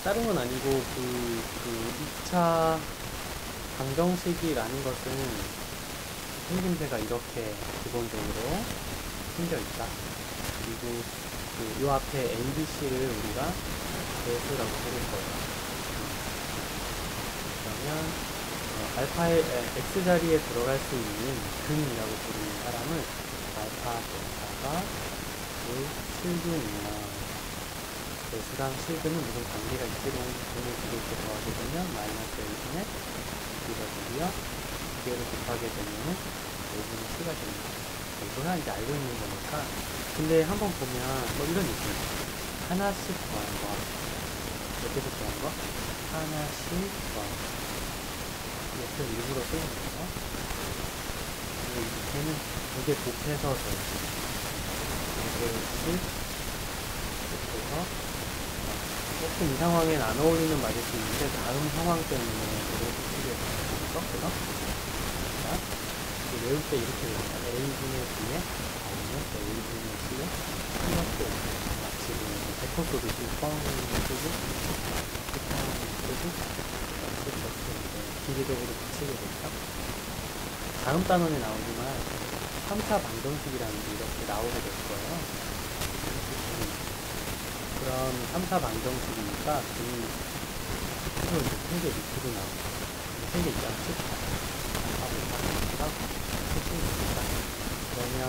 다른 건 아니고 그 2차 방정식이라는 것은 생김새가 이렇게 기본적으로 생겨 있다. 그리고 요 앞에 ABC를 우리가 배수라고 부를 거예요. 그러면 알파의 X자리에 들어갈 수 있는 근이라고 부르는 사람을 알파 베타가 왜 실근이냐, 배수랑 실근은 무슨 관계가 있지롱. 근을 이렇게 더하게 되면 마이너스 1분의 2가 되고요. 2개를 곱하게 되면은 5분의 C가 됩니다. 이거는 이제 알고 있는 거니까. 근데 한번 보면 뭐 이런 느낌이에요. 하나씩 더하는 거, 몇개씩 더하는 거, 하나씩 더하는 거. 이렇게 일부러 쓰는 거예요. 그리고 이 밑에는 두 개 곱해서 더해요. 2개씩 곱해서. 조금 이 상황엔 안 어울리는 말일 수 있는데 다음 상황 때문에 이렇게 쓰게 되죠. 그죠? 자, 외울 때 이렇게 외워요. A분의 B에 마이너스 A분의 C에 플러스 마치 100% 쏘듯이 뻥 쓰고 기계적으로 붙이게 되죠. 다음 단원에 나오지만 3차 방정식이라는 게 이렇게 나오게 될 거예요. 그럼 3차 방정식이니까 이 밑으로 이제 3개 밑으로 나오고 3개 있잖아. 14, 14, 그러면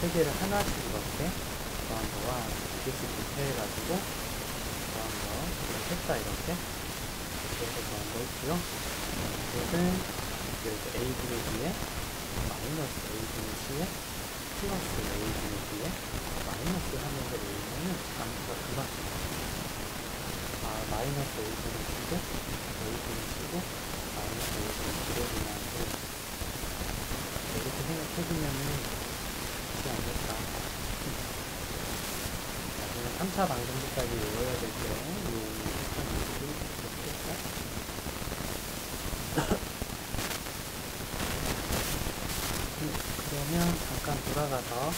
3개를 하나씩 이렇게 더한 거와 2개씩 곱해가지고 더한 거, 셋 다 이렇게 해서 더한 거 있고요. 이것은 이렇게 A분의 B에 마이너스 A분의 C에 플러스 A분의 B에 마이너스 하면서 외우면은 암수가 금방 마이너스 A분의 C고 A분의 C고 마이너스 A분의 C로 그냥 이렇게 생각해주면은 쉽지 않을까. 나중에 3차 방정식까지 외워야 될 때 이 그러면 잠깐 돌아가서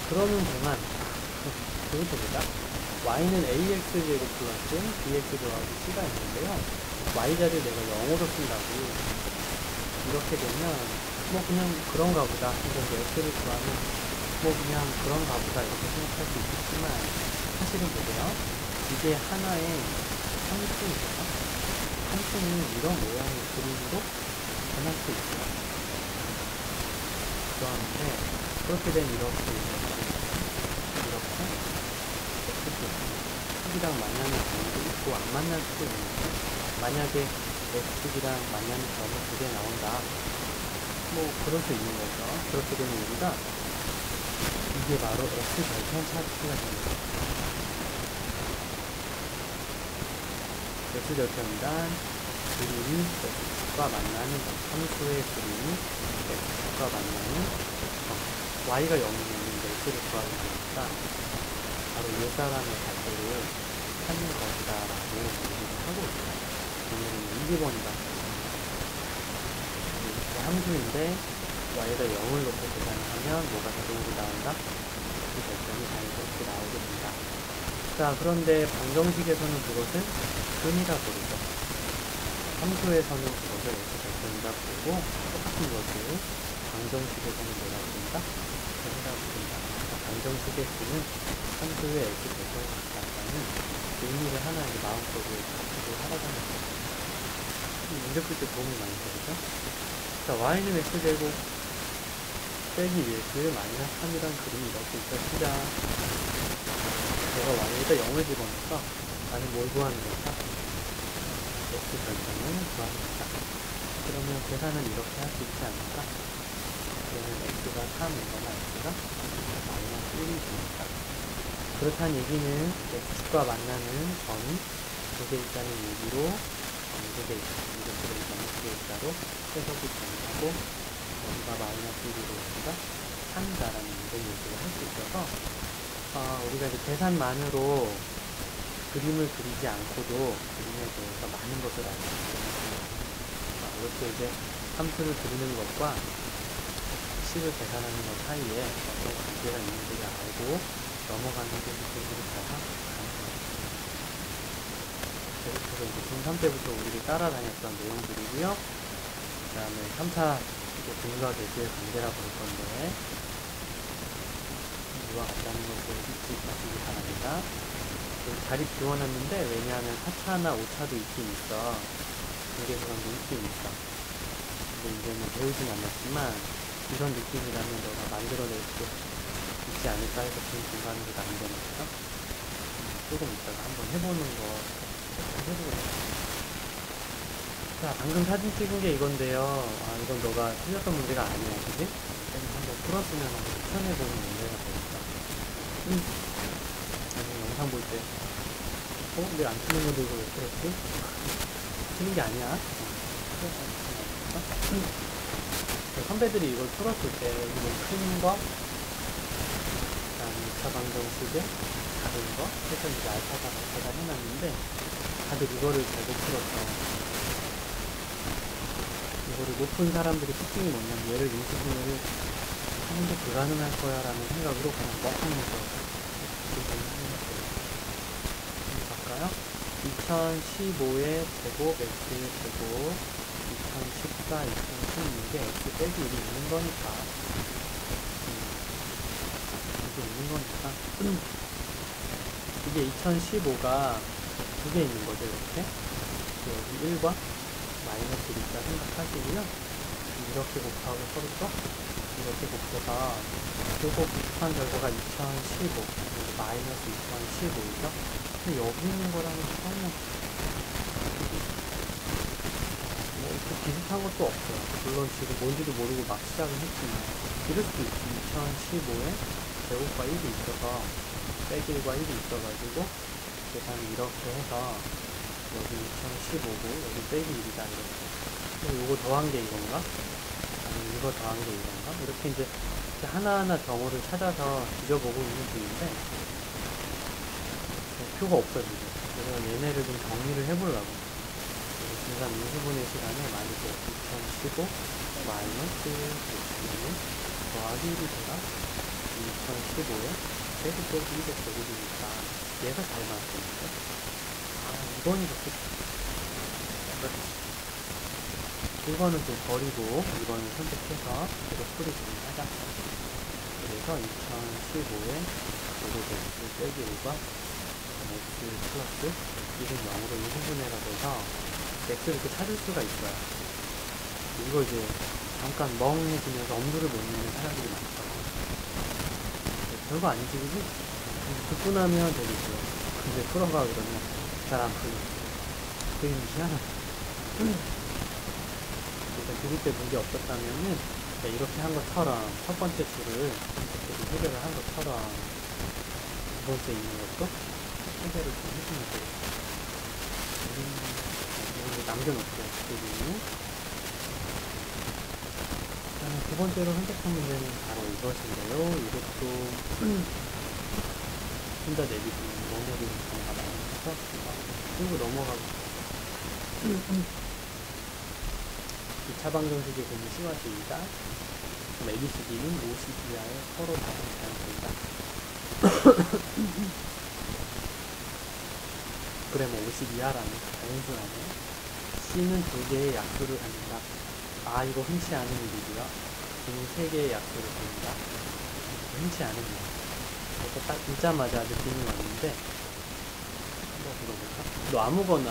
그러는 동안 그것도 보자. y는 ax제곱 플러스 bx 더하기 c가 있는데요. y자리를 내가 0으로 쓴다고. 이렇게 되면 뭐 그냥 그런가 보다. 이제 x를 구하면 뭐 그냥 그런가 보다 이렇게 생각할 수 있겠지만 사실은 보세요. 이게 하나의 함수이죠. 함수는 이런 모양의 그림으로 변할 수 있어요. 그런데 그렇게 되면 이렇게 x축이랑 만나는 경우도 있고 안 만날 수도 있는데 만약에 x축이랑 만나는 점이 2개 나온다. 뭐 그럴 수 있는 거죠. 그렇게 되면 우리가 이게 바로 X절편 찾기가 됩니다. X절편이란 그림이 X축과 만나는 점, 함수의 그림이 X축과 만나는 점. Y가 0이면 X를 구하는 거니까 바로 이 사람의 발표를 찾는 것이다 라고 얘기를 하고 있어요. 오늘은 2번이다. 이렇게 함수인데 y가 0을 놓고 계산을 하면 뭐가 자동으로 나온다? 이 결정이 자연스럽게 나오게 된다. 자, 그런데 방정식에서는 그것은 근이라 부르죠. 함수에서는 그것을 x절편이라 부르고 똑같은 것을 방정식에서는 뭐라 부른다? 근이라 부른다. 방정식의 근은 함수의 x절편이 같다는 의미를 하나 마음속에 captu를 하라고 하는 거죠. 문제 풀 때 도움이 많이 되죠. 자, y는 x제곱 빼기 1그 마이너스 3이란 그림이 이렇게 있었습니다. 내가 y에다 0을 집어넣어서 나는 뭘 구하는 걸까? x 절편을 구하는 거다. 그러면 계산은 이렇게 할 수 있지 않을까? 그러면 x가 3이거나 x가 마이너스 1이 되니까. 그렇다는 얘기는 x축과 만나는 점이 2개 있다는 얘기로 2개 있다. 이것들을 점이 2개 있다로 해석이 가능하고 여기가 마이너스 1이고 여기가 3이다라는 이런 얘기를 할 수 있어서 우리가 이제 계산만으로 그림을 그리지 않고도 그림에 대해서 많은 것을 알 수 있는 이렇게 이제 함수를 그리는 것과 식을 계산하는 것 사이에 어떤 관계가 있는지를 알고 넘어가는 게 기본으로 가서 가능합니다. 그래서 이제 중3 때부터 우리가 따라다녔던 내용들이고요. 그 다음에 3차 등과 계수의 관계라고 볼 건데 이와 같다는 것을 잊지 마시기 바랍니다. 자리 비워놨는데 왜냐하면 4차나 5차도 있긴 있어. 관계수관도 있긴 있어. 근데 이제는 배우진 않았지만 이런 느낌이라면 너가 만들어낼 수 있지 않을까 해서 지금 중간으로 남겨놨어. 조금 이따가 한번 해보는 거 해보겠습니다. 자, 방금 사진 찍은 게 이건데요. 아, 이건 너가 틀렸던 문제가 아니야, 그지? 한번 풀었으면 한번 추천해보는 문제가 되겠다. 영상 볼 때, 내가 안 틀린 건데 이거 왜 풀었지? 틀린 게 아니야. 선배들이 이걸 풀었을 때, 이거 큰 거, 그 다음에 2차 방정식에 작은 거, 해서 이제 알파가 베타가 해놨는데, 다들 이거를 잘 못 풀었어. 이거를 높은 사람들의 특징이 뭐냐면 얘를 인수분해를 하는데 불가능할 거야 라는 생각으로 그냥 뻑하면서 볼까요? 2015의 제곱 x의 제곱 2014, 2016에 x 빼기 1이 있는 거니까 이게 있는 거니까 이게 2015가 두 개 있는 거죠. 이렇게 여기 1과 마이너스 1이다 생각하시고요. 이렇게 곱하고 서로 또 이렇게 곱해서 요거 곱한 결과가 2015 마이너스 2015이죠. 근데 여기 있는 거랑은 전혀 뭐 이렇게 비슷한 것도 없어요. 물론 지금 뭔지도 모르고 막 시작은 했지만 이럴 수도 있지. 2015에 제곱과 1이 있어서 빼기 1과 1이 있어가지고 계산을 이렇게 해서 여기 2015고 여기 빼기 1이다 이렇게. 그리고 요거 더한 게 이건가? 아니면 이거 더한 게 이건가? 이렇게 이제 하나하나 경우를 찾아서 뒤져보고 있는 중인데 표가 없어 지금. 그래서 얘네를 좀 정리를 해보려고. 중간 인수분해 시간에 만약에 2015 마이너스 1 더하기 1이 되라 2015에 제곱 빼기 1의 제곱이니까 얘가 잘 맞았는데 이번이 좋겠다. 이거는 좀 버리고 이거는 선택해서 계속 풀이 진행하자. 그래서 2015에 제곱 x 빼기 1과 x 플러스 1은 0으로 인수분해가 돼서 x를 이렇게 찾을 수가 있어요. 이거 이제 잠깐 멍해지면서 엄두를 못 내는 사람들이 많죠. 별거 아니지, 그지? 듣고 나면 되겠죠. 근데 풀어가 그러면 잘 안 풀려. 되게 희한하다. 그러니까 들을 때 문제 없었다면은 이렇게 한 것처럼 첫 번째 줄을 이렇게 해결을 한 것처럼 두 번째 있는 것도 해결을 좀 해주면 되겠다. 이런 거 남겨놓을게요. 그리고 두 번째로 선택한 문제는 바로 이것인데요. 이것도 혼자 내비두는 넘어지는 경우가 많아서 그리고 넘어가고 2차 방정식의 공이 심화주의다. ABCD는 50 이하의 서로 다른 자연수이다. 그래뭐 50 이하라는 자연수 안에 C는 2개의 약수를 갖는다. 아, 이거 흔치 않은 일이고요. D는 3개의 약수를 갖는다. 흔치 않은 일. 그래서 딱 듣자마자 느낌이 왔는데 한번 물어볼까? 너 아무거나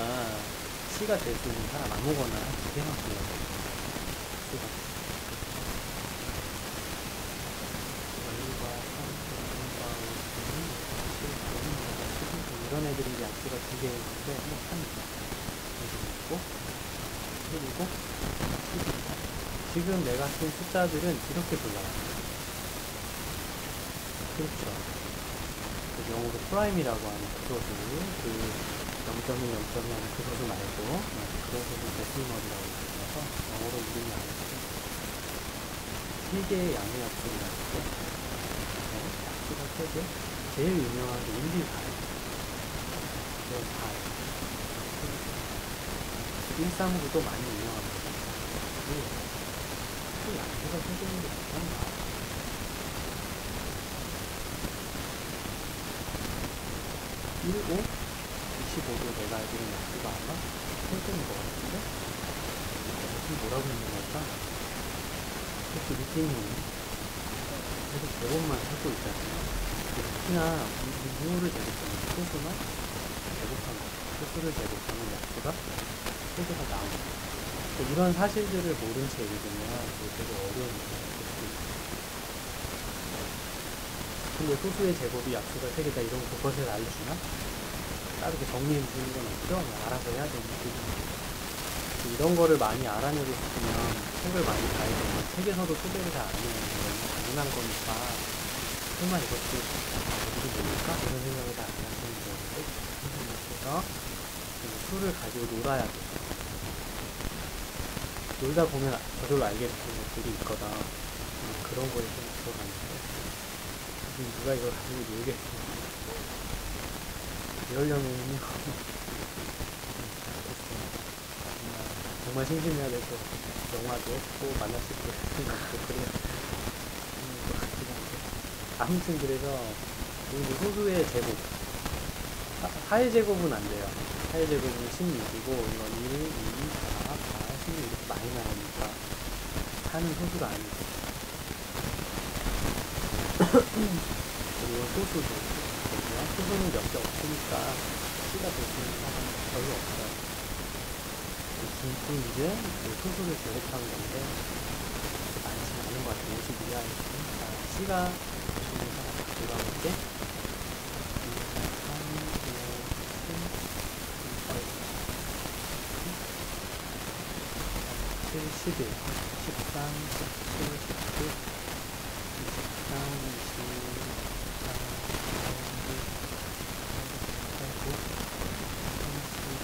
C가 될 수 있는 사람 아무거나 한 2개만 불러봐. C가 이런 애들이 이제 약수가 2개 있는데 한번 팝니다. 있고 그리고 지금 내가 쓴 숫자들은 이렇게 불러요. 그렇죠. 영어로 프라임이라고 하는 그것을 그 0.1, 0.2 하는 그것을 말고 그것을 데시멀이라고 불러서 영어로 이름이 아니고 3개의 양의 약수를 가지고 약수가 3개 제일 유명한 게 1, 2, 4예요. 그건 4예요. 1, 3, 9도 많이 유명합니다. 또 양수가 생기는 게 맞나? 그리고 25도 내가 알기로는 양수가 아마 설정인 것 같은데? 무슨 뭐라고 있는 걸까? 그렇게 느낌이 오네. 계속 제곱만 하고 있잖아요. 특히나 무를 제곱하면 소수나 제곱하면 소수를 제곱하면 약수가 3개가 나옵니다. 이런 사실들을 모른 채 읽으면 되게 어려운 거예요. 근데 소수의 제곱이 약수가 3개다 이런 그것을 알려주나? 따르게 정리해 주는 건 없죠? 알아서 해야 되는 거죠. 이런 거를 많이 알아내고 싶으면 책을 많이 봐야 되는 책에서도 소개를 잘 안 해요. 너무 당연한 거니까 설마 이것도 어디서 모를까? 이런 생각을 잘 안 하시는 거예요. 그래서 수를 가지고 놀아야 돼. 놀다 보면 저절로 알게 되는 것들이 있거든. 그런 거에 좀 들어가는데 지금 누가 이걸 가지고 놀겠어. 이러려면요 정말 심심해야 돼서 영화도 없고 만화책도 없고 그래요. 아무튼 그래서 소수의 제곱 하의 제곱은 안 돼요. 하의 제곱은 16이고 이건 1, 2, 4, 16 이렇게 많이 나오니까 하는 소수가 아니고 그리고 소수도 소수는 몇 개 없으니까 C가 될 수 있는 사람은 별로 없어요. 또 이제 소수를 제곱한 건데 많지 않은 것 같아요. 50 이하에 있으니까 C가 있는 사람 들어가볼게 2, 3, 5, 6, 7, 11, 13, 17, 19, 23, 24, 25, 31,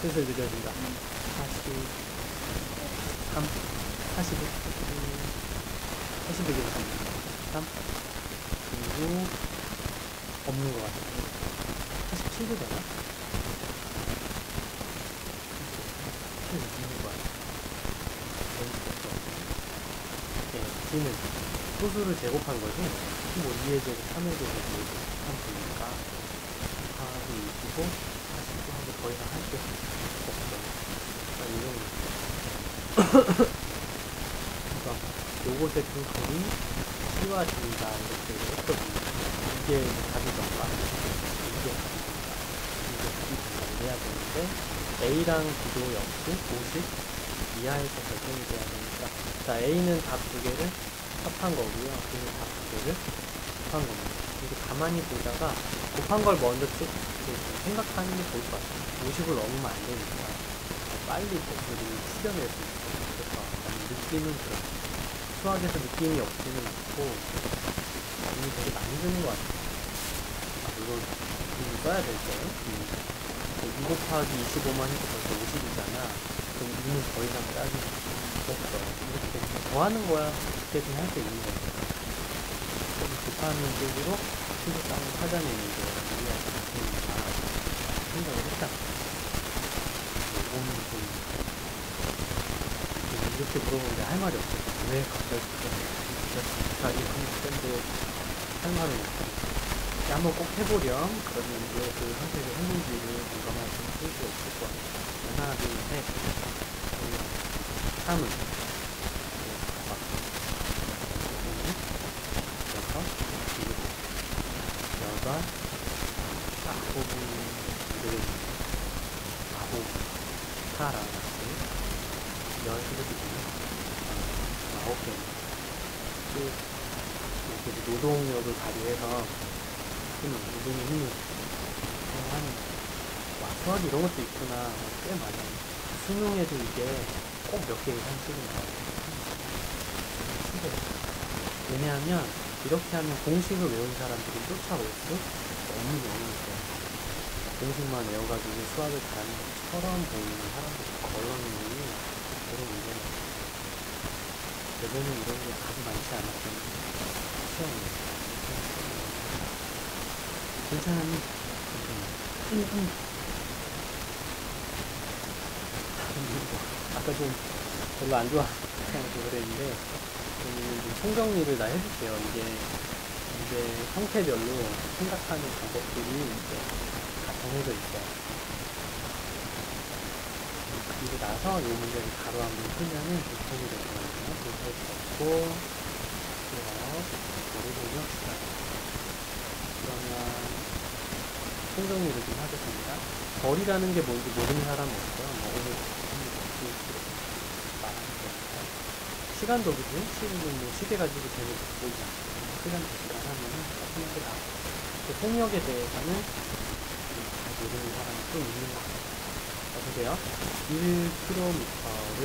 슬슬 느려진다. 43, 41, 41, 43, 그리고 없는 것 같아요. 47도 되나? 47 있는 것 같아요. 네, D는 소수를 제곱한 거지. 뭐 2의 제곱, 3의 제곱, 4의 제곱 하면 되니까 하고 이기고 40도 하고 더 이상 할 게 없어요. 이런 그러니까 요것의 두 글이 C와 D가 이렇게 했거든요. 이게 답이던가 이게 답이던가 이게 답이던가 이래야 되는데 A랑 B도 역시 50 이하에서 결정이 돼야 되니까 자 A는 답 두 개를 합한 거고요. B는 답 두 개를 곱한 겁니다. 이렇게 가만히 보다가 곱한 걸 먼저 생각하는 게 좋을 것 같아요. 50을 넘으면 안 되니까 빨리 것들이 수련할 수 있어요. 그래서 느낌은 그렇죠. 수학에서 느낌이 없지는 않고 느낌이 되게 많이 드는 것 같아요. 물론 써야 될 거예요. 2 곱하기 25만 해도 벌써 50이잖아. 그럼 2는 더 이상 짜기 없어요. 이렇게 더하는 거야 어떻게든 할 수 있는 거예요. 곱하는 쪽으로 신속성을 찾아내는 게 우리가 있으니까 생각을 했다. 이거는 좀 이렇게 물어보는데 할 말이 없어요. 왜 갑자기 자기 한국인데 할 말은 없어요. 한번 꼭 해보렴. 그러면 그 선택을 했는지를 공감할 수 있을 것 같아요. 하나, 둘, 셋. 3은 8, 4라는 9개 또 노동력을 발휘해서 노동의 힘을 하는 와 수학 이런 것도 있구나. 꽤 많아요. 수능에도 이게 꼭 몇 개 이상씩은 나와요. 왜냐하면 이렇게 하면 공식을 외운 사람들이 쫓아올 수 없는 경우가 있어요. 공식만 외워가지고 수학을 잘하는 것처럼 보이는 사람들이 걸러내는 그런 문제는 예전에 이런 게 아주 많지 않았던 시험이에요. 괜찮으니 아까 좀 별로 안 좋아서 그랬는데, 그러면 좀 총정리를 다 해줄게요. 이제 형태별로 생각하는 방법들이 이제 다 정해져 있어요. 그리고 나서 이 문제를 바로 한번 풀면은 좀 도움이 될 것 같아요. 도움이 없고, 머리 동력시다. 그러면 총정리를 좀 하겠습니다. 벌이라는 게 뭔지 모르는 사람은 없어요. 뭐 오늘 말하는 거니까. 시간도 그지? 시간은 뭐 시계 가지고 재미도 보이지 않고 시간도 시간 하면은 편하게 나오고. 그 속력에 대해서는 잘 모르는 사람이 또 있는 것 같아요. 보세요. 1km를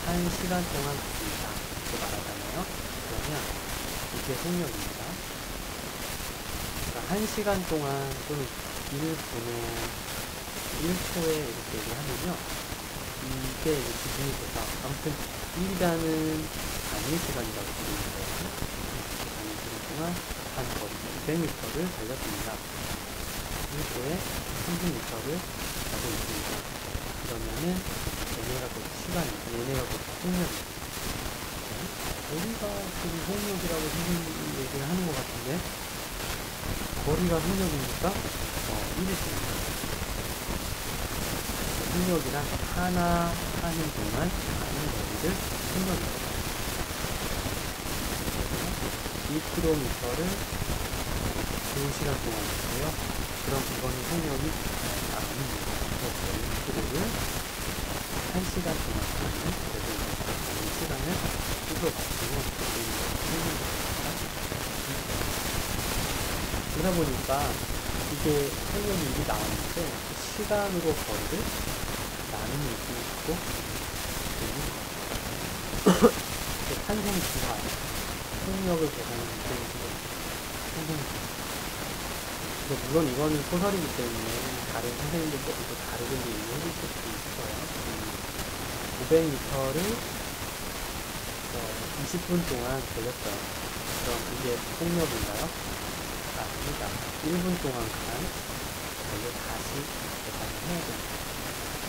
1시간 동안 갈 수 있다. 이렇게 말하잖아요. 그러면 이게 속력입니다. 그러니까 1시간 동안 또는 1분에 1초에 이렇게 얘기하면요. 이게 이제 기준이 돼서 아무튼 1이라는 단위 시간이라고 부르는 거예요. 단위 시간 동안 한 거리 200m를 달렸습니다. 1초에 30m를 가고 있습니다. 그러면은 얘네가 곧 시간이고 얘네가 곧 속력이에요. 거리가 지금 속력이라고 선생님이 얘기를 하는 것 같은데 거리가 속력이니까 1이 됩니다. 속력이란 하나 하는 동안 가는 거리를 속력이라고 합니다. 2km를 2시간 동안 했어요. 그럼 이거는 속력이 아닙니다. 2km를 1시간 동안 가는 그래서 이 시간을 이거 가지고 속력입니다. 그러다 보니까 이게 속력이 이게 나왔는데 시간으로 거리를 나누는 느낌이 있고 탄생수가 속력을 계산하는 느낌이 탄생수. 물론 이거는 소설이기 때문에 다른 선생님들께서도 다르게 얘기해 주실 수도 있어요. 500m를 20분 동안 달렸어요. 그럼 이게 속력인가요? 아닙니다. 1분 동안 이걸 다시 계산을 해야 됩니다.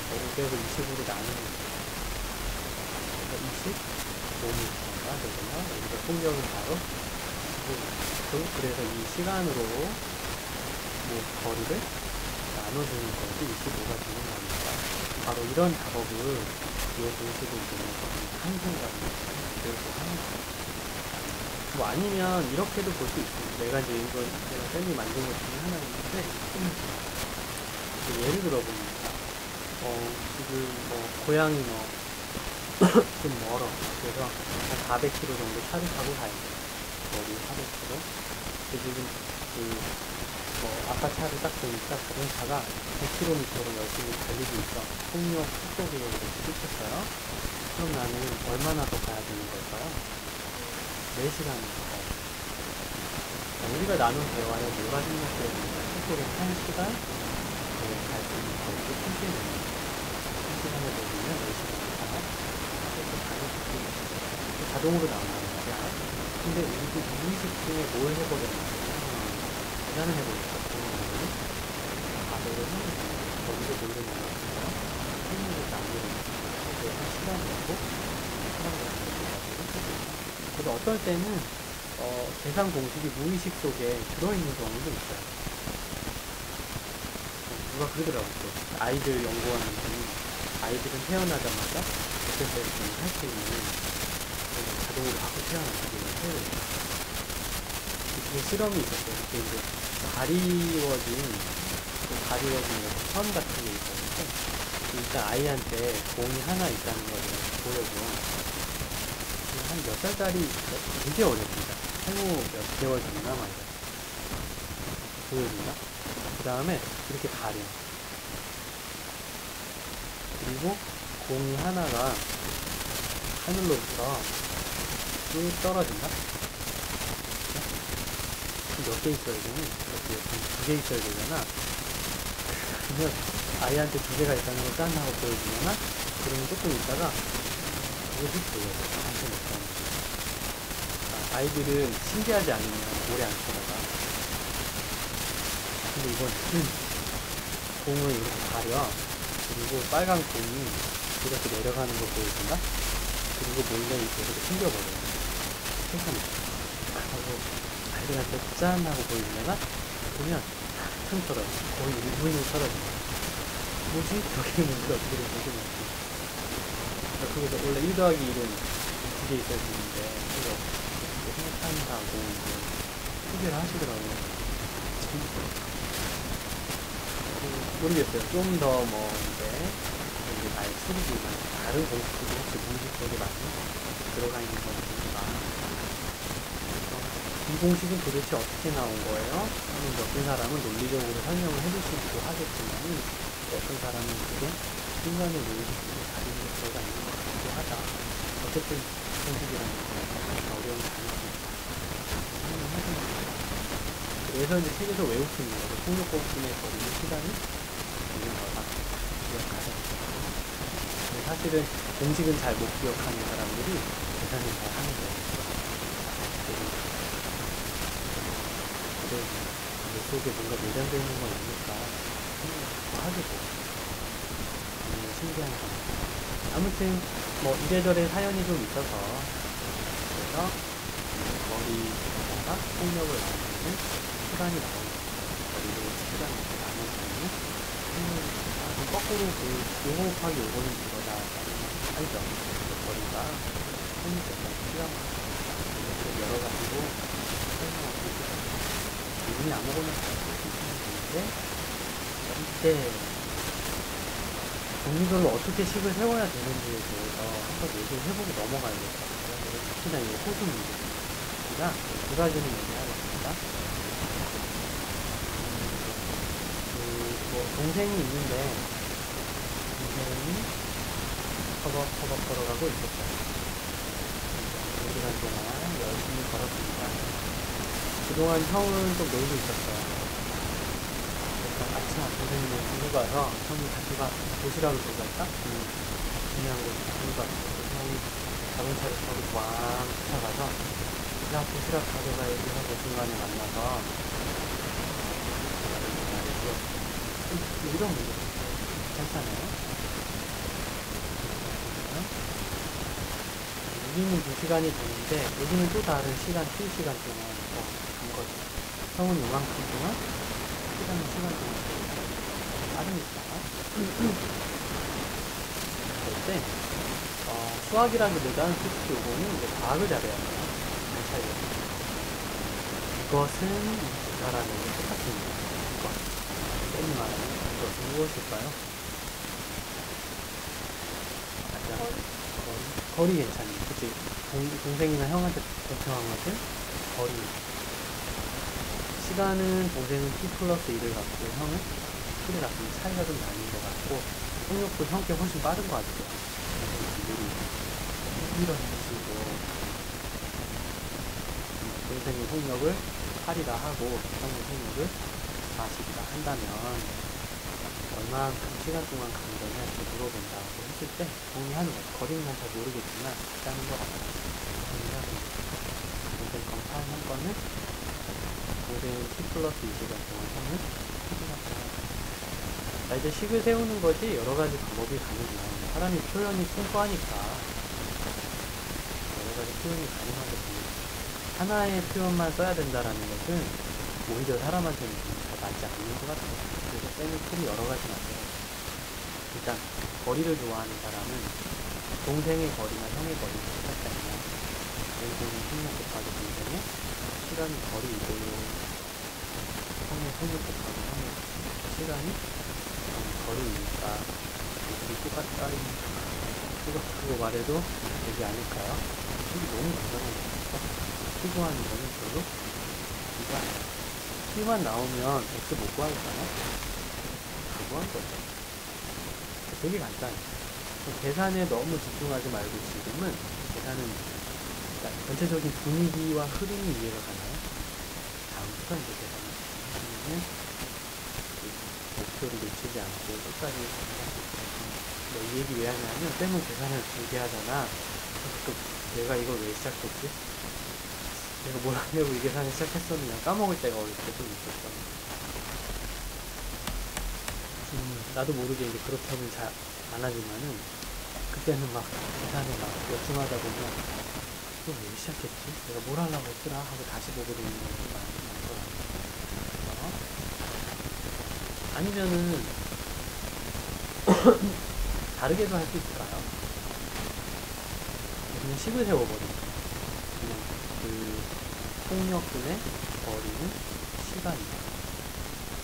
500을 20으로 나누는 거예요. 25m가 되고요. 여기서 속력은 바로 25m. 그래서 이 시간으로 거리를 나눠주는 것이 25가 되는 겁니다. 바로 이런 작업을 이 공식을 이용해서 한 생각을 배우고 하는 거예요. 뭐 아니면 이렇게도 볼 수 있습니다. 내가 이제 이거 제가 쌤이 만든 것 중에 하나인데 예를 들어봅니다. 지금 고향이 좀 멀어. 그래서 한 400km 정도 차를 타고 가야 돼요. 거리 400km. 지금 아까 차를 딱 보니까 자동차가 100km로 열심히 달리고 있어. 속력 속도 기록을 이렇게 찍혔어요. 그럼 나는 얼마나 더 가야 되는 걸까요? 4시간을 더 가야 돼요. 우리가 나눈 대화에 뭐가 생략되어 있는가? 속도를 1시간 갈 수 있는 거리를 표시해 놓는 거예요. 1시간을 돌리면 4시간을 가야 이렇게 가는 속도가 자동으로 나온다는 거죠. 근데 우리도 무의식 중에 뭘 해버렸냐면 계산을 해보니까 가도를 하는 거예요. 거리를 돌려놓은 거예요. 속력을 남겨놓고 그래서 시간을 내고 시간을 남겨놓고 그래서 어떨 때는 계산 공식이 무의식 속에 들어있는 경우도 있어요. 누가 그러더라고요. 아이들 연구하는 분이 아이들은 태어나자마자 SSS를 할 수 있는 자동으로 갖고 태어난다고 해요. 그게 실험이 있었어요. 그게 이제 가리워진 선 같은 게 있었는데 일단 아이한테 공이 하나 있다는 걸 보여줘. 한 몇 살짜리 되게 어렸습니다. 생후 몇 개월 됐나 말이야. 보여준다. 그 다음에 이렇게 가려. 그리고 공이 하나가 하늘로부터 쭉 떨어진다. 몇 개 있어야 되니? 이렇게 2개 있어야 되잖아. 그러면 아이한테 2개가 있다는 걸 짠 하고 보여주잖아? 그러면 조금 있다가 이것이 보여요. 한참 있다. 아이들은 신기하지 않으면 오래 안 쳐다봐. 근데 이건 공을 이렇게 가려. 그리고 빨간 공이 이렇게 내려가는 거 보여준다? 그리고 몰래 이렇게 튕겨버려요. 세상에. 하고 발견할 때 짠! 하고 보이다가 보면 퉁 떨어져. 거의 1분이 떨어진다. 뭐지? 저게 뭔지 어떻게 된 거지? 그래서 원래 1 더하기 1은 2개 있어야 되는데 그래서 생각한다고 이제 소개를 하시더라고요. 모르겠어요. 좀 더 뭐 이제 나의 수리지만 다른 공식들이 혹시 공식들이 많이 들어가 있는 건가? 이 공식은 도대체 어떻게 나온 거예요? 하는 어떤 사람은 논리적으로 설명을 해주시기도 하겠지만 어떤 사람은 그게 인간의 논리식으로 다른 게 들어가 있는 것 같기도 하다. 어쨌든 공식이라는 건 어려운 단어입니다. 그래서 이제 책에서 외울 수 있는 거죠. 폭력법분에 걸리는 시간이 있는 거다. 기억하자. 사실은 공식은 잘 못 기억하는 사람들이 계산을 잘 하는 거예요. 내 속에 뭔가 내장되어 있는 건 아닐까 생각도 하게 돼요. 신기한 거. 아무튼 뭐 이래저래 사연이 좀 있어서 그래서 머리가 폭력을 나누는 시간이 나오는 머리로 시간이 나눠지는 거꾸로 그 용어 곱하기 요거는 이거다 알죠? 머리가 폭력했던 시간 이렇게 여러 가지로 설명하고 있어요. 이분이 아무거나 잘쓰시면 되는데 이때 종류별로 어떻게 식을 세워야 되는지에 대해서 한번 얘기를 해보고 넘어가야 될 것 같아요. 특히나 이 호수 문제가 두 가지는 얘기하겠습니다. 뭐 동생이 있는데 동생이 터벅터벅 걸어가고 있었어요. 2시간 동안 열심히 걸었습니다. 그동안 형은 좀 놀고 있었어요. 아침 선생님이 들고 가서 형이 자기가 도시락을 들고 갈까? 중요한 거 들고 가서 형이 자동차를 타고 꽉 쫓아가서 야 도시락 가져가야지 하고 중간에 만나서 이런 문제 괜찮아요? 여기는 2시간이 되는데 여기는 또 다른 시간, T시간 동안 간 거죠. 형은 요만큼 동안 시간 동안 빠르니까 그럴 때 수학이라기보다는 솔직히 요거는 이제 과학을 잘해야 돼요. 잘 차이가 이것은 두 사람에게 똑같습니다. 이것 쌤이 말하는 이것은 무엇일까요? 거리 괜찮네. 그치? 동생이나 형한테 공평한 것은 거리. 시간은 동생은 t 플러스 1을 갖고 형은 t를 갖고 차이가 좀 나는 것 같고 폭력도 형께 훨씬 빠른 것 같아요. 이런 식으로 동생의 폭력을 8이라 하고 형의 폭력을 40이라 한다면 얼마만큼 시간 동안 간 거냐 이렇게 물어본다고 했을 때 정리하는 거죠. 거리는 잘 모르겠지만 짜는 것 같아요. 정리하는 거죠. 동생 건 8, 형 거는 동생은 t 플러스 2시간 동안 형은 10시간 동안. 자 이제 식을 세우는 것이 여러 가지 방법이 가능해요. 사람이 표현이 풍부하니까 여러 가지 표현이 가능하게 됩니다. 하나의 표현만 써야 된다라는 것은 오히려 사람한테는 잘 맞지 않는 것 같아요. 그래서 쌤이 풀이 여러 가지 만들어요. 일단 거리를 좋아하는 사람은 동생의 거리나 형의 거리가 똑같지 않냐. 동생의 폭력 곱하기 동생의 시간이 거리이고요. 형의 폭력 곱하기 형의 시간이 거리이니까 둘이 똑같다. 그거 말해도 되지 않을까요? 풀이 너무 간단하니까 추구하는 거는 별로 이거 아니에요. T만 나오면 X 못 구하겠잖아? 그거 한 거죠. 되게 간단해. 계산에 너무 집중하지 말고 지금은 계산은 전체적인 분위기와 흐름이 이해가 가나요? 다음부터 이제 계산을 목표를 놓치지 않고 끝까지 이 얘기 왜 하냐면 쌤은 계산을 길게 하잖아. 내가 이걸 왜 시작했지? 내가 뭘 하려고 이 계산을 시작했었느냐 까먹을 때가 어릴 때 좀 있었어. 나도 모르게 이제 그렇게는 잘 안 하지만은 그때는 막 계산을 막 열중하다 보면 또 왜 시작했지? 내가 뭘 하려고 했더라? 하고 다시 보게 되는 경우가 많더라고요. 아니면은 다르게도 할 수 있을까요? 그냥 식을 세워버리는 그냥 그 폭력분에 버리는 시간이다.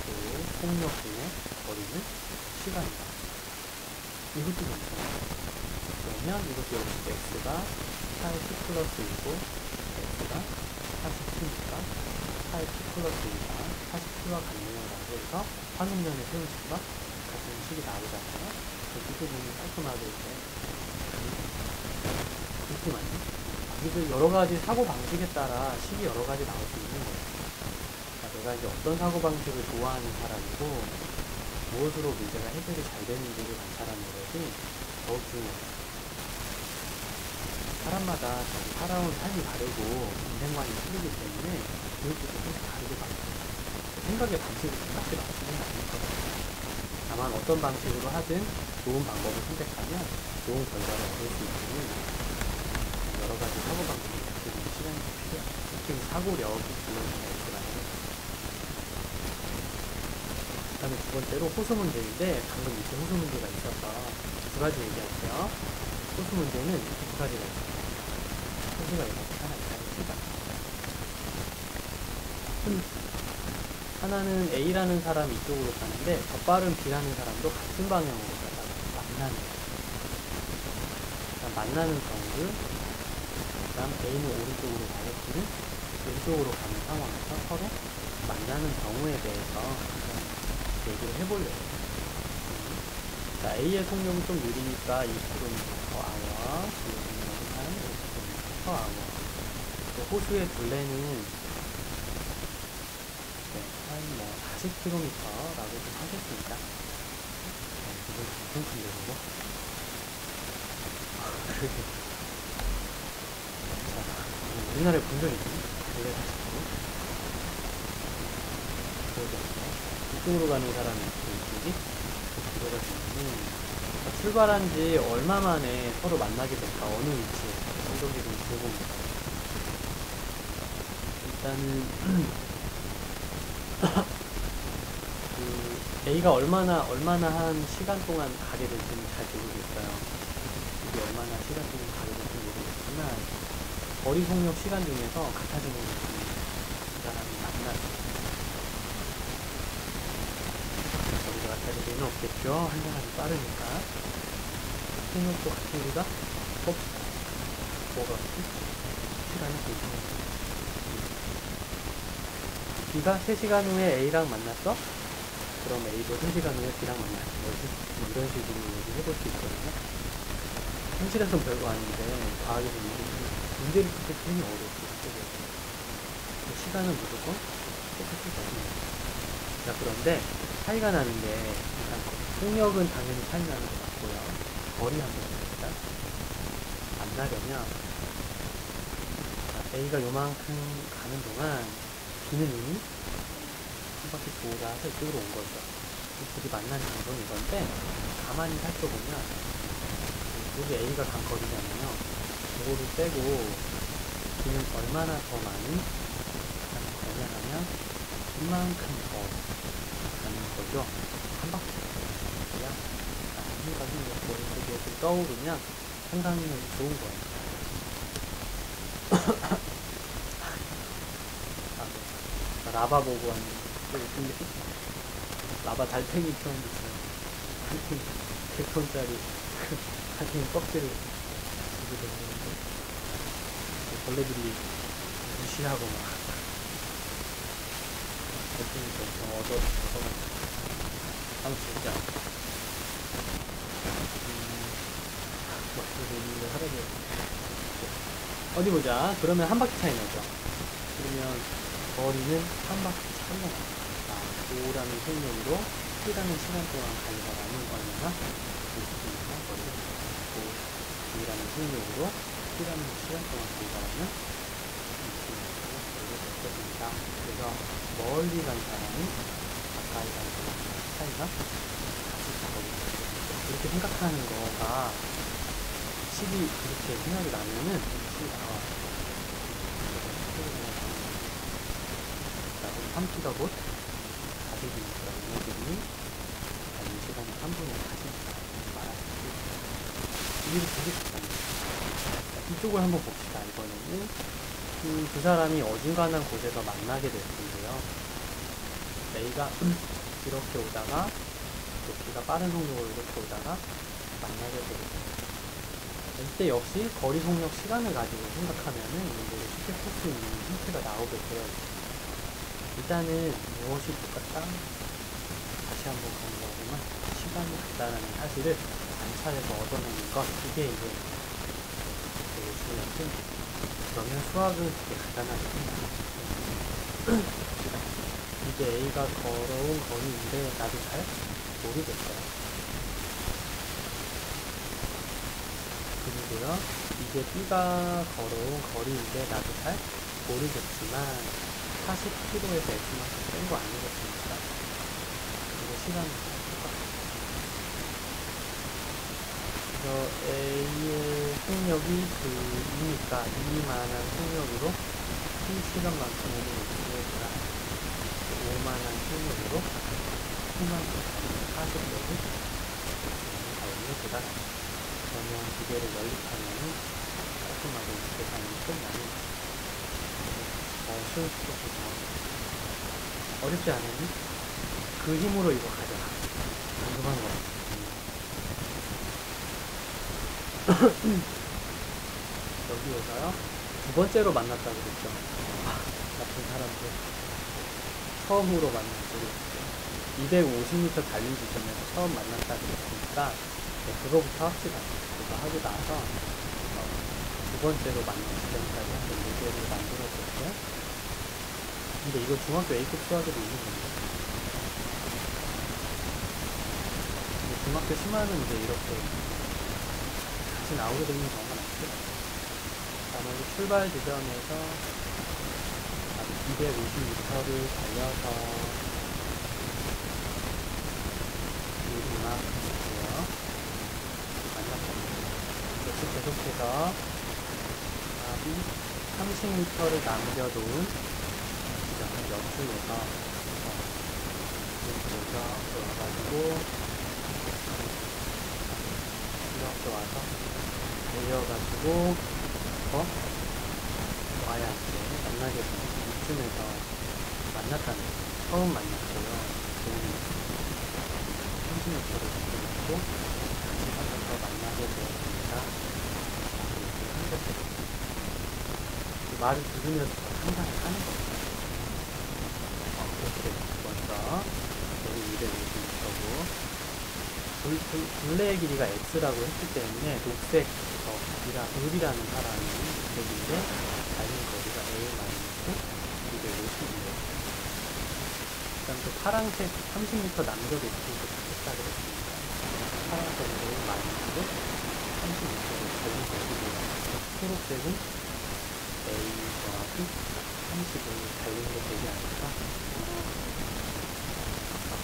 그 폭력분에 버리는 시간이다. 이것도 괜찮아요. 그러면 이것도 역시 x가 4의 t 플러스 1고 x가 47이니까 4의 t 플러스 2가 47과 같네요 라고 해서 화면면에 세운 식과 같은 식이 나오잖아요. 이렇게 보면 깔끔하게 이렇게 많이 이게 여러가지 사고방식에 따라 식이 여러가지 나올 수 있는 거예요. 그러니까 내가 이제 어떤 사고방식을 좋아하는 사람이고 무엇으로 문제가 해결이 잘 되는지를 관찰하는 것이 더욱 중요해요. 사람마다 자기 살아온 삶이 다르고 인생관이 틀리기 때문에 교육도 조금씩 다르게 바뀌어요. 생각의 방식이 똑같이 맞추는 게 아닐 거예요. 다만 어떤 방식으로 하든 좋은 방법을 선택하면 좋은 결과를 얻을 수 있는 여러 가지 사고방식을 바뀌는 시간이 필요해요. 특히 사고력이 불러내야 있더라고요. 그 다음에 두 번째로 호수 문제인데 방금 밑에 호수 문제가 있어서 두 가지 얘기할게요. 호수 문제는 이렇게 두 가지가 있어요. 호수가 이렇게 하나 있다. 하나는 A라는 사람이 이쪽으로 가는데 더 빠른 B라는 사람도 같은 방향으로 가다가 만나는 거예요. 만나는 경우를 그 다음 A는 오른쪽으로 가고 B는 왼쪽으로 가는 상황에서 서로 만나는 경우에 대해서 얘기를 해보려고. 자, A의 속력이 좀 느리니까 2km/h, B의 속력은 한 5km/h. 또 호수의 둘레는 한 40km라고 좀 하겠습니다. 이건 무슨 순대고? 자, 우리나라에 본 적 있니? 둘레 40km? 이쪽으로 가는 사람이 이쪽이 들어가시면은 출발한 지 얼마 만에 서로 만나게 될까? 어느 위치에? 성적이 좀 궁금합니다. 일단은 그 A가 얼마나 한 시간 동안 가게 될지는 잘 모르겠어요. 이게 얼마나 시간 동안 가게 될지 모르겠지만 거리 속력 시간 중에서 같아지는 그 사람이 만나요. 거리가 같아질 리는 없겠죠. 한 사람이 빠르니까. 속력도 같은 우리가 뭐가 없지? 시간이 되죠. B가 3시간 후에 A랑 만났어? 그럼 A도 3시간 후에 B랑 만나는 거지. 이런 식으로 얘기해볼 수 있거든요. 현실에서는 별거 아닌데 과학에서 문제를 풀기 굉장히 어렵고 시간은 무조건 똑같이 가집니다. 자, 그런데 차이가 나는 게 일단 속력은 당연히 차이 나는 것 같고요. 거리 한번 봅시다. 만나려면 자, A가 요만큼 가는 동안 B는 이미 한 바퀴 돌아서 이쪽으로 온 거죠. 둘이 만나는 장소는 이건데 가만히 살펴보면 여기 A가 간 거리잖아요. 이거를 빼고 B는 얼마나 더 많이 가는 거냐면 이만큼 더 가는 거죠. 한 바퀴 그냥 생각이 머릿속에 좀 떠오르면 상당히 좋은 거예요. 라바 보고 왔는데 또 웃긴 게 라바 달팽이 처음 봤어요. 100톤짜리 달팽이 껍질을 주게 되는데 벌레들이 무시하고 막 달팽이 좀 얻어가지고 한번 진짜 막 그러고 있는데 하루도 어디 보자. 그러면 한 바퀴 차이 나죠. 그러면 거리는 한 바퀴 차이가 납니다. 5라는 속력으로 T라는 시간 동안 간 사람은 얼마나 20km 거리를 걷고 2라는 속력으로 T라는 시간 동안 간 사람은 20km 거리를 걷습니다. 그래서 멀리 간 사람은 가까이 간 사람의 차이가 이렇게 생각하는 거가 식이 그렇게 생각이 나면은 식이 나와. 자, 우리 3P가 곧 400이니까 얘네들이 이 시간에 3분의 40이다 말하는 이해를 되게 좋답니다. 이쪽을 한번 봅시다. 이번에는 두 사람이 어중간한 곳에서 만나게 될 텐데요. A가 이렇게 오다가 B가 빠른 속력으로 이렇게 오다가 만나게 되겠습니다. 이때 역시 거리 속력 시간을 가지고 생각하면은 이거를 쉽게 풀 수 있는 힌트가 나오게 되어 있습니다. 일단은 무엇이 똑같다? 다시 한번 강조하지만 시간이 같다라는 사실을 관찰해서 얻어내는 것, 이게 이제 되게 중요한데, 그러면 수학은 되게 간단하게 생각합니다. 이게 A가 걸어온 거리인데 나도 잘 모르겠어요. 그리고요, 이게 B가 걸어온 거리인데 나도 잘 모르겠지만 40km에서 X만큼 뺀 거 아니겠습니까? 그리고 시간은 똑같아요. 그래서 A의 속력이 그 2니까 2만한 속력으로 T 시간만큼의 X가 5만한 속력으로 T만큼 40km를 달리게 되다. 그러면 두 개를 연립하면은 깔끔하게 계산이 끝나는 쉬운 수법이죠. 어렵지 않으니 그 힘으로 이거 가져가. 궁금한 거 여기에서요 두 번째로 만났다고 그랬죠. 나쁜 사람들 처음으로 만났다고 그랬죠. 250m 달린 지점에서 처음 만났다고 그랬으니까 그거부터 합시다. 그거 하고 나서 두 번째로 만난 지점까지 한 문제를 만들어볼게요. 근데 이거 중학교 A급 수학에도 있는 겁니다. 중학교 심화는 이제 이렇게 같이 나오게 되는 경우가 많죠. 자, 먼저 출발 지점에서 250m를 달려서 이만큼이고요. 만났습니다. 역시 계속해서 30m를 남겨놓은 지점을 옆쪽에서 이렇게 와가지고 이렇게 와서 내려가지고 와야 이제 만나게 되는 이쯤에서 만났다는 거예요. 처음 만났고요. 30m를 남겨놓고 다시 가서 만나게 되었습니다. 이렇게 한get습니다. 말을 들으면서 상상을 하는 거예요. 이렇게 먼저 여기 250m고 둘레의 길이가 x라고 했기 때문에 녹색 을이라는 사람이 녹색인데 달린 거리가 a-250이에요. 그 다음 또 파란색 30m 남겨놓고 했다 그랬습니다. 파란색은 a-30m를 달린 거리고요. 초록색은 a 더하기 30을 달린 게 되지 않을까?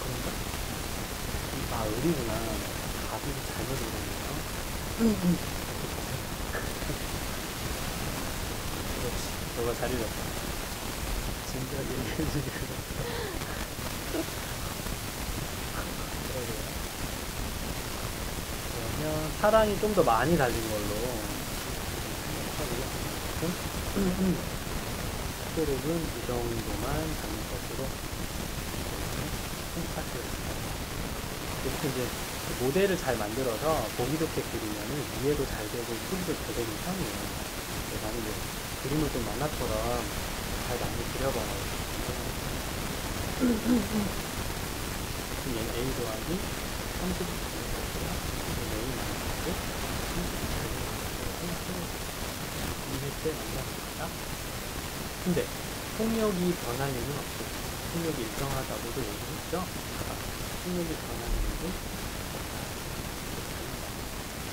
그런가? 을이구나. 가비를 잘못 읽었네요. 그렇지. 너가 잘 읽었다. 진지하게 얘기해주니까. 그러면 사랑이 좀 더 많이 달린 걸로 초록은 이 정도만 달린 것으로 생각하시겠습니다. 이렇게 이제 모델을 잘 만들어서 보기 좋게 그리면은 이해도 잘 되고 풀이도 잘 되는 편이에요. 나는 이제 그림을 좀 만화처럼 잘 많이 그려봐요. 얘는 A 더하기 30을 그리는 거고요. A 나누고 30을 2회 때 만납니다. 근데 속력이 변할 리는 없죠. 속력이 일정하다고도 얘기했죠. 속력이 변하는 일은 없다.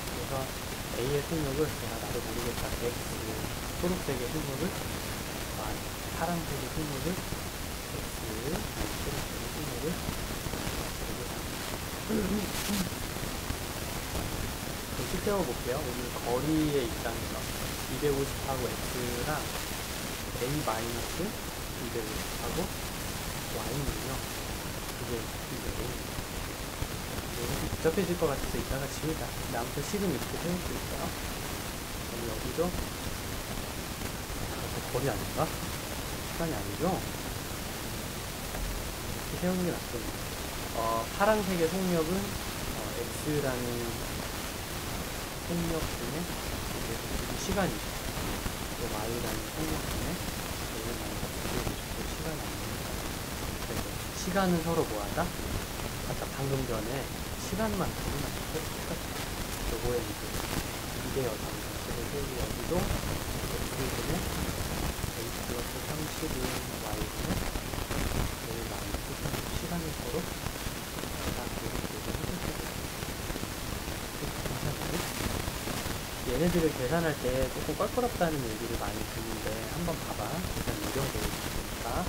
그래서 A의 속력을 제가 나도 모르겠다. X, 초록색의 속력을 파란색의 속력을 X, 초록색의 속력을 세워볼게요. 우리 거리의 입장에서 250하고 x랑 a-250하고 y는요. 이게 복잡해질 것 같아서 이따가 지우자. 근데 아무튼 식은 이렇게 세울 수 있어요. 그럼 여기도 거리 아닌가? 시간이 아니죠? 이렇게 세우는 게 낫겠네요. 파란색의 속력은 x라는 속력 중에 시간이 y라는 속력 중에 시간이 아닙니다. 시간은 서로 뭐하다? 아까 방금 전에 시간만 두면 똑같아요. 요거에 이제 2대 방정식을 세우고 여기도 x분의 a 플러스 30은 y분의 a 마이너스 30 시간을 서로 얘네들을 계산할 때 조금 껄끄럽다는 얘기를 많이 듣는데 한번 봐봐. 계산 요령 보여주니까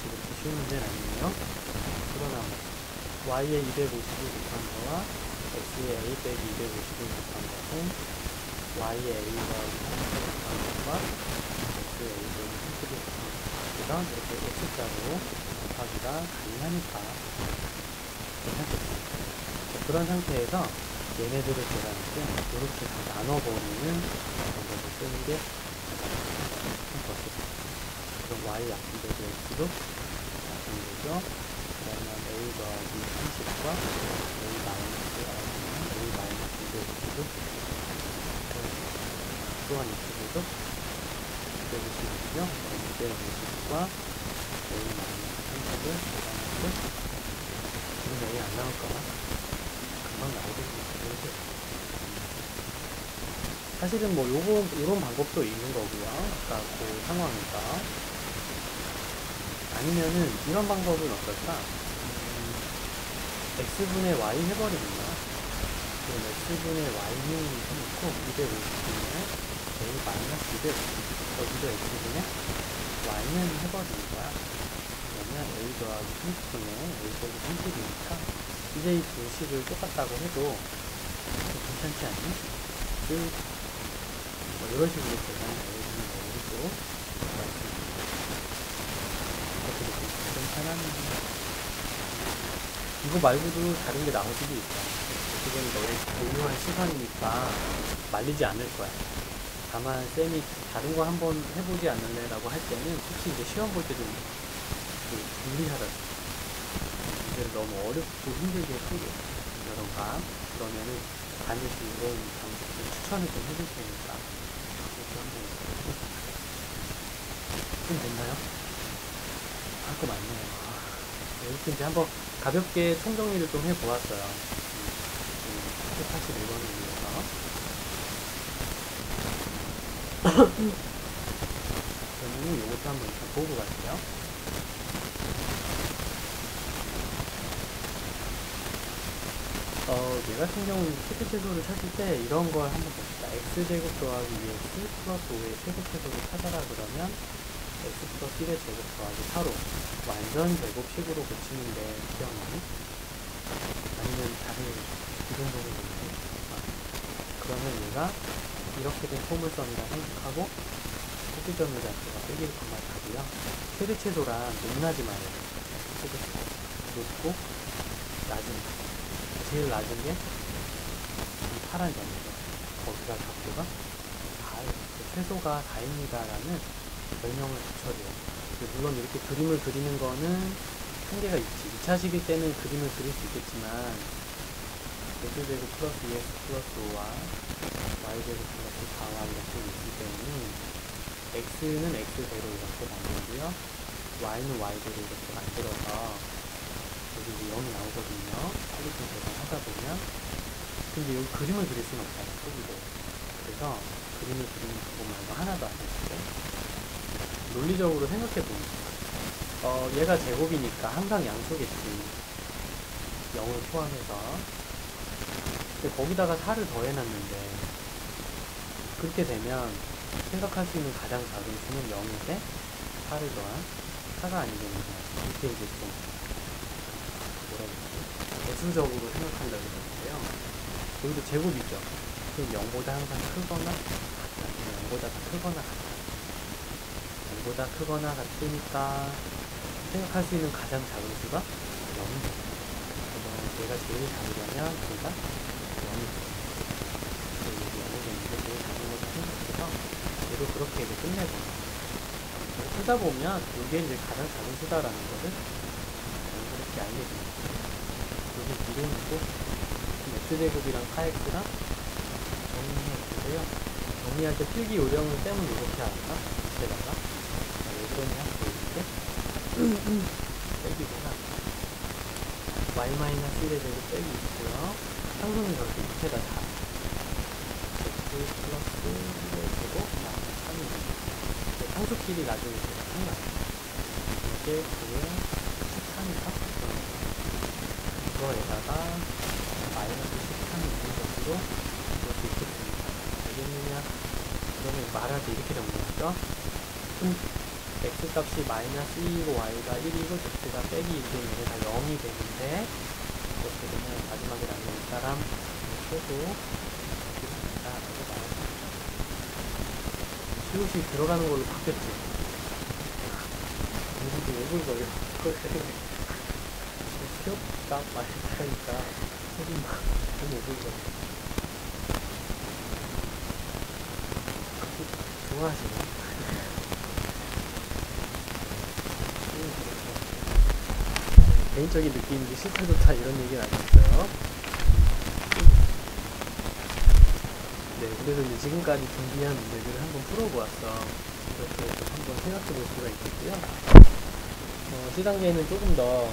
이렇게 쉬운 문제는 아니에요. 그러나 y에 250을 곱한 거와 x에 a 빼기 250을 곱한 것은 y에 a 더하기 30을 곱한 것과 x에 a 빼기 30을 곱한 것. 그래서 이렇게 x자로 곱하기가 가능하니까 괜찮겠습니다. 그런 상태에서 얘네들을 계산할 때 이렇게 다 나눠버리는 방법을 쓰는 게 가장 좋겠습니다. 그럼 y 약분되고 x도 약분되죠. 그러면 a 더하기 30과 a 마이너스 250도 또한 이쪽에도 250이죠. 250과 a 마이너스 30을 계산할 때 지금 a 안 나올까봐 금방 나오겠죠. 사실은 뭐 요런 방법도 있는 거고요. 아까 그 상황이니까. 아니면은 이런 방법은 어떨까? x분의 y 해버리면요. 그럼 x분의 y는 해놓고 250분의 a 마이너스 250. 여기도 x분의 y는 해버리는 거야. 그러면 a 더하기 30분의 a 빼기 30이니까 이제 이 두 식을 똑같다고 해도 괜찮지 않니? 뭐 이런 식으로 계산을 해주는 거고 어떻게 좀 편하네. 이거 말고도 다른 게 나올 수도 있어. 지금 너의 고유한 시간이니까 말리지 않을 거야. 다만 쌤이 다른 거 한번 해보지 않을래 라고 할 때는 혹시 이제 시험 볼 때 좀 분리하다. 문제를 너무 어렵고 힘들게 풀거든가 그러면은 반드시 이런 방식을 추천을 좀 해줄 테니까 그렇게 한번 좀 됐나요? 할 거 많네요. 이렇게 이제 한번 가볍게 총정리를 좀 해보았어요. 141번을 위해서 그러면은 요것도 한번 일단 보고 갈게요. 얘 같은 경우는 최대최소를 찾을 때 이런 걸 한번 봅시다. x제곱 더하기 2x 플러스 5의 최대최소를 찾아라 그러면 x 플러스 1의 제곱 더하기 4로 완전 제곱식으로 고치는데 기억나니? 아니면 다른 기본적으로 보는데 그러면 얘가 이렇게 된 포물선이라 생각하고 꼭지점의 자체가 빼길 건말하고요. 최대최소란 높나지 말아요. 최대최소 높고 낮은 제일 낮은 게 이 파란 점이죠. 거기가 각도가 4예요. 최소가 4입니다라는 별명을 붙여줘요. 물론 이렇게 그림을 그리는 거는 한계가 있지. 2차식일 때는 그림을 그릴 수 있겠지만 x제곱 플러스 2x 플러스 5와 y제곱 플러스 4와 이렇게 있을 때는 x는 x대로 이렇게 만들고요. y는 y대로 이렇게 만들어서 여기 이제 0이 나오거든요. 빨리 좀 계산하다 보면. 근데 여기 그림을 그릴 수는 없잖아요. 크기도. 그래서 그림을 그리는 방법 말고 하나도 안 됐어요. 논리적으로 생각해보면 얘가 제곱이니까 항상 양수겠지. 0을 포함해서. 근데 거기다가 4를 더해놨는데 그렇게 되면 생각할 수 있는 가장 작은 수는 0인데 4를 더한 4가 아니겠느냐. 이렇게 이제 좀 대수적으로 생각한다고 했는데요. 여기도 제곱이죠. 그럼 0보다 항상 크거나 같다. 0보다 더 크거나 같다. 0보다 크거나 같으니까 생각할 수 있는 가장 작은 수가 0이죠. 그래서 얘가 제일 작으려면 얘가 0이 돼요. 그래서 여기 0이 되는데 제일 작은 것을 생각해서 얘도 그렇게 이제 끝내거나 쓰다 보면 이게 이제 가장 작은 수다라는 거를 이렇게 알게 됩니다. 여기 이름이고 x제곱이랑 4x랑 정리해 주세요. 정리할 때 필기 요령은 쌤은 이렇게 할까? 밑에다가 왜 그러냐? 이렇게 빼기구나. y-1의 제곱 빼기 있고요. 상수는 저렇게 밑에다 다 x 플러스 1의 제곱 3입니다. 상수끼리 나중에 제가 생각해요. 이게 그게 13이다? 그거에다가 마이너스 13이 있는 것으로 볼 수 있겠습니다. 알겠느냐? 그러면 말할 때 이렇게 정리하죠? x 값이 마이너스 2이고 y가 1이고 z가 빼기 1이고 얘네 다 0이 되는데 이렇게 되면 마지막에 남는 이 사람 최소 이렇습니다. 라고 말합니다. 수요식 들어가는 걸로 바뀌었지. 공부도 오글거려. 시험값 많이 하니까 속이 막 너무 오글거려. 좋아하시네. 개인적인 느낌인지 싫다 좋다 이런 얘기는 안 했어요. 네, 그래서 이제 지금까지 준비한 문제들을 한번 풀어보았어. 이렇게 한번 생각해 볼 수가 있겠고요. 시단계는 조금 더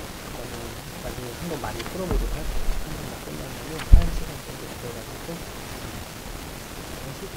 나중에 한번 많이 풀어보도록 할게요. 한번 다 끝나면 1시간 정도 들어가지고 하시고